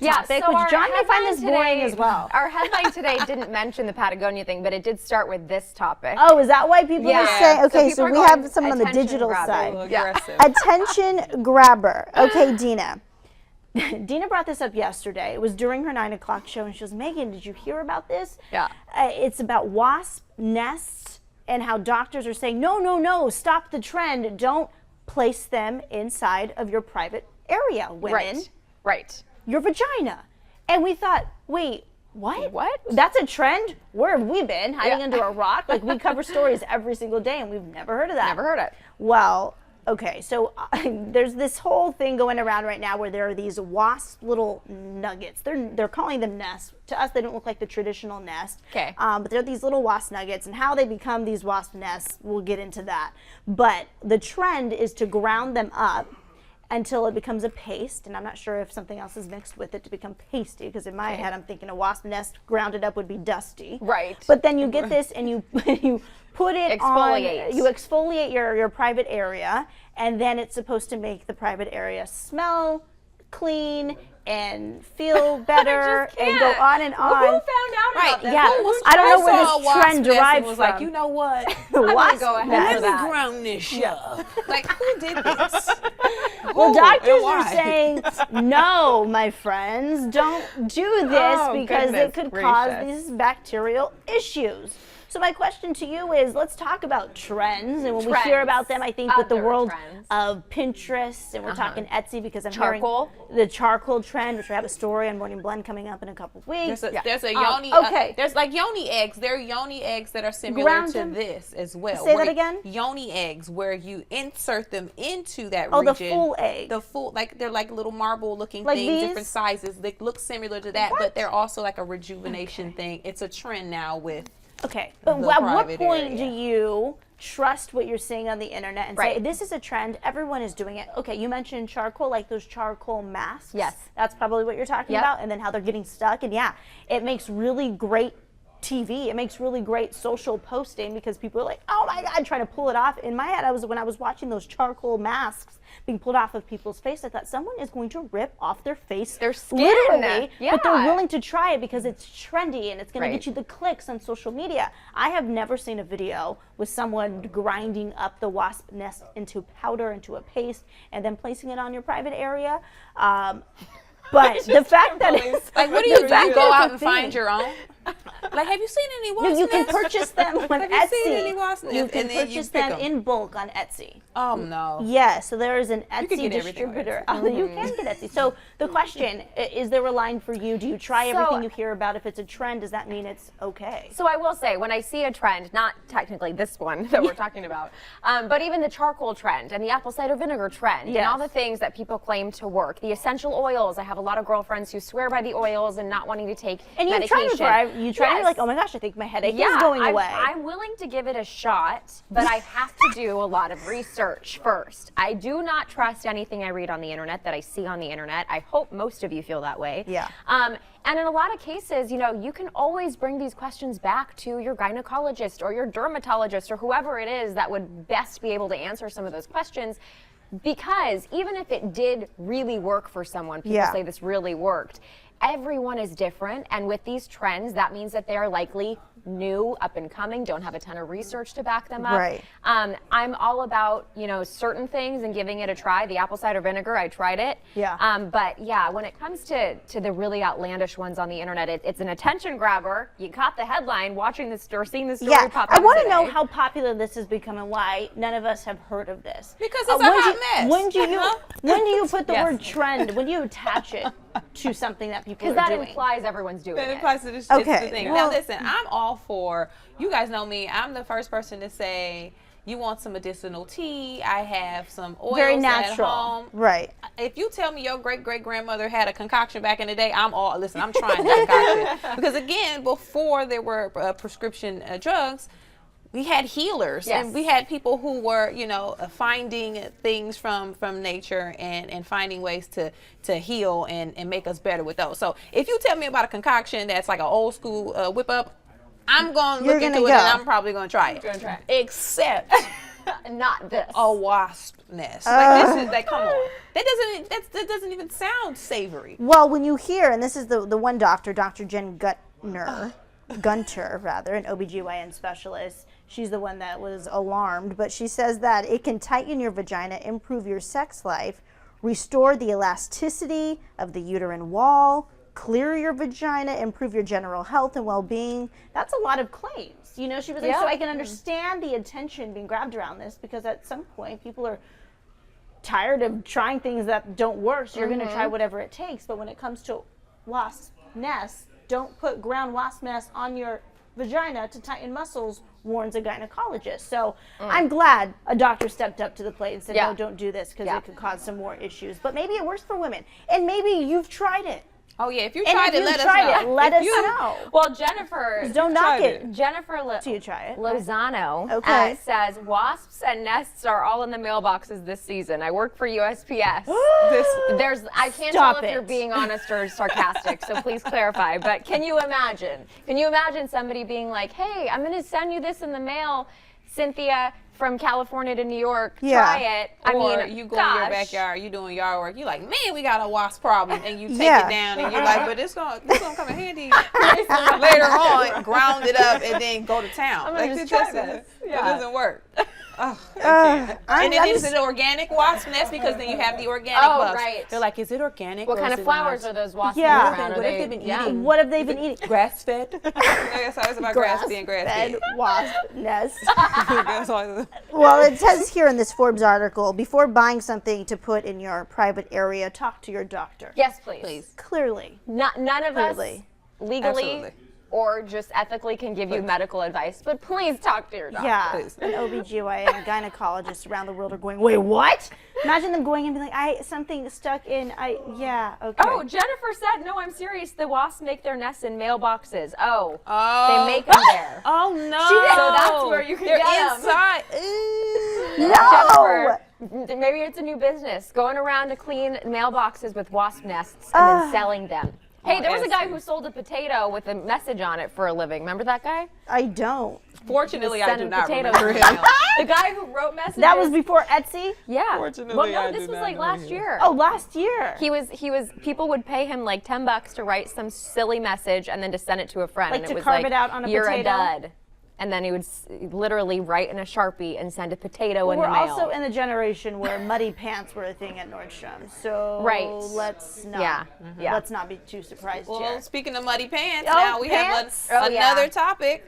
topic, so which John may find this today, boring as well. Our headline today didn't mention the Patagonia thing, but it did start with this topic. Oh, is that why people are saying? Okay, so people we are have going someone on the attention digital grabbing. side. Attention grabber. Okay, Dina. Dina brought this up yesterday. It was during her 9 o'clock show, and she goes, Megan, did you hear about this? Yeah. It's about wasp nests and how doctors are saying, no, stop the trend. Don't place them inside of your private area, women. Right. Your vagina. And we thought, wait, what? What? That's a trend? Where have we been? Hiding under a rock? Like, we cover stories every single day, and we've never heard of that. Never heard it. Well, okay, so there's this whole thing going around right now where there are these wasp little nuggets. They're calling them nests. To us, they don't look like the traditional nest. Okay. But they're these little wasp nuggets, and how they become these wasp nests, we'll get into that. But the trend is to ground them up until it becomes a paste, and I'm not sure if something else is mixed with it to become pasty, because in my head I'm thinking a wasp nest grounded up would be dusty. Right. But then you get this and you put it Exfoliate. on, you exfoliate your private area, and then it's supposed to make the private area smell clean and feel better and go on and on. Who found out about that? Yeah, I don't know where this trend derived was from. like, you know what? The wasp go ahead nest. with Let that. me ground this up. Like, who did this? Well, Who doctors and are why? saying, no, my friends, don't do this Oh, because it goodness could cause gracious. these bacterial issues. So my question to you is, let's talk about trends. And when we hear Trends. about them, I think with the Other world trends. of Pinterest, and we're talking Etsy because I'm Charcoal. hearing the charcoal trend, which I have a story on Morning Blend coming up in a couple of weeks. There's a yoni. okay. There's like yoni eggs. There are yoni eggs that are similar Ground to them. this as well. Say where that again? Yoni eggs, where you insert them into that Oh, the region. full egg. The full, like they're like little marble-looking Like things, these? different sizes. They look similar to that, but they're also like a rejuvenation thing. It's a trend now with. Okay, but the at what private point do area. you trust what you're seeing on the internet and say, Right. this is a trend, everyone is doing it? Okay, you mentioned charcoal, like those charcoal masks. Yes. That's probably what you're talking Yep. about, and then how they're getting stuck. And yeah, it makes really great TV. It makes really great social posting because people are like, oh my God, trying to pull it off. In my head, when I was watching those charcoal masks being pulled off of people's face, I thought someone is going to rip off their face, Their skin. literally, but they're Yeah. willing to try it because it's trendy and it's going to Right. get you the clicks on social media. I have never seen a video with someone grinding up the wasp nest into powder, into a paste, and then placing it on your private area. But the fact that it's Like, what do you do? the fact You that go it's a out and thing. find your own? Like, have you seen any wasp You can nests? purchase them on Have Etsy. you seen any wasp You nests? can And then you purchase pick them 'em. in bulk on Etsy. Oh no. Yeah, so there is an can Etsy get everything on distributor. Etsy. You can get Etsy. So the question, is there a line for you? Do you try So- everything you hear about? If it's a trend, does that mean it's okay? So I will say, when I see a trend, not technically this one that we're talking about, but even the charcoal trend and the apple cider vinegar trend and all the things that people claim to work, the essential oils. I have a lot of girlfriends who swear by the oils and not wanting to take And you've medication. tried before. You tried and you're Yes. like, oh my gosh, I think my headache is going away. I'm willing to give it a shot, but I have to do a lot of research first. I do not trust anything I read on the internet, that I see on the internet. I hope most of you feel that way. Yeah. And in a lot of cases, you can always bring these questions back to your gynecologist or your dermatologist or whoever it is that would best be able to answer some of those questions. Because even if it did really work for someone, people say this really worked, everyone is different. And with these trends, that means that they are likely new, up and coming, don't have a ton of research to back them up. Right. I'm all about, certain things and giving it a try. The apple cider vinegar, I tried it. Yeah. But yeah, when it comes to the really outlandish ones on the internet, it's an attention grabber. You caught the headline watching this or seeing this story pop up. I want to today. know how popular this has become and why none of us have heard of this. Because it's a hot mess. When do you put the Yes. word trend? When do you attach it to something that people are Because that doing? implies everyone's doing That it. implies that it's Okay, the thing. well- Now listen, I'm all for, you guys know me, I'm the first person to say, you want some medicinal tea, I have some oils Very at natural. home. Right. If you tell me your great-great-grandmother had a concoction back in the day, I'm trying that concoction. Because again, before there were prescription drugs, we had healers, Yes. and we had people who were, finding things from nature and finding ways to heal and make us better with those. So if you tell me about a concoction that's like an old school whip up, I'm going to You're look gonna into it go. and I'm probably going to try it. Except Not this. a wasp nest. Like this is like, come on. That doesn't even sound savory. Well, when you hear, and this is the one doctor, Dr. Jen Gunter, rather, an OBGYN specialist. She's the one that was alarmed, but she says that it can tighten your vagina, improve your sex life, restore the elasticity of the uterine wall, clear your vagina, improve your general health and well-being. That's a lot of claims. You know, she was like, Yeah. so I can understand the attention being grabbed around this, because at some point people are tired of trying things that don't work, so you're going to try whatever it takes. But when it comes to wasp nests, don't put ground wasp nests on your vagina to tighten muscles, warns a gynecologist. So I'm glad a doctor stepped up to the plate and said, no, don't do this, because it could cause some more issues. But maybe it works for women, and maybe you've tried it. Oh yeah, if you And tried if it, you let us tried know. it, let If us you- know. Well, Jennifer. Don't knock it. Jennifer You try it. Lozano Okay. says wasps and nests are all in the mailboxes this season. I work for USPS. I can't Stop tell if you're it. being honest or sarcastic, so please clarify. But can you imagine? Can you imagine somebody being like, "Hey, I'm going to send you this in the mail, Cynthia, from California to New York. Yeah. Try it." I Or mean, you go in your gosh. backyard, you doing yard work, you like, man, we got a wasp problem, and you take Yeah. it down, and you're like, but this gonna come in handy later on. Ground it up, and then go to town. I'm gonna Like, just it try doesn't- this. It Yeah. doesn't work. Oh, I can't. And then is it organic wasp nest? Because then you have the organic Oh, bugs. right. They're like, is it organic? What or kind is of it flowers not? are those wasps Yeah. around? What Are if they- they've been yeah. eating? What have they been eating? Grass fed. That's always about grass being grass Fed fed. wasp nest. That's all. Well, it says here in this Forbes article, before buying something to put in your private area, talk to your doctor. Yes, please. Please. Clearly. None of us Clearly. legally Absolutely. or just ethically can give you medical advice, but please talk to your doctor. Yeah. Please. An OBGYN and gynecologists around the world are going, wait, what? Imagine them going and being like, something stuck in, yeah, okay. Oh, Jennifer said, no, I'm serious. The wasps make their nests in mailboxes. Oh, Oh. they make them there. Oh no! So that's where you can They're get 'em. inside. No! Jennifer, maybe it's a new business, going around to clean mailboxes with wasp nests and then selling them. Hey, there was a guy who sold a potato with a message on it for a living. Remember that guy? I don't. Fortunately, I do Sending not potatoes remember in the him. mail. The guy who wrote messages. That was before Etsy? Yeah. Fortunately, well, no, I this do was not like know last him. year. Oh, last year. He was people would pay him like $10 to write some silly message and then to send it to a friend. Like and to it was carve like, it out on a "You're potato?" a dud." And then he would literally write in a Sharpie and send a potato in We're the mail. also in the generation where muddy pants were a thing at Nordstrom. So Right. let's not. Yeah. Yeah. Let's not be too surprised Well, here. speaking of muddy pants, Oh, now we pants? have Oh, yeah. another topic.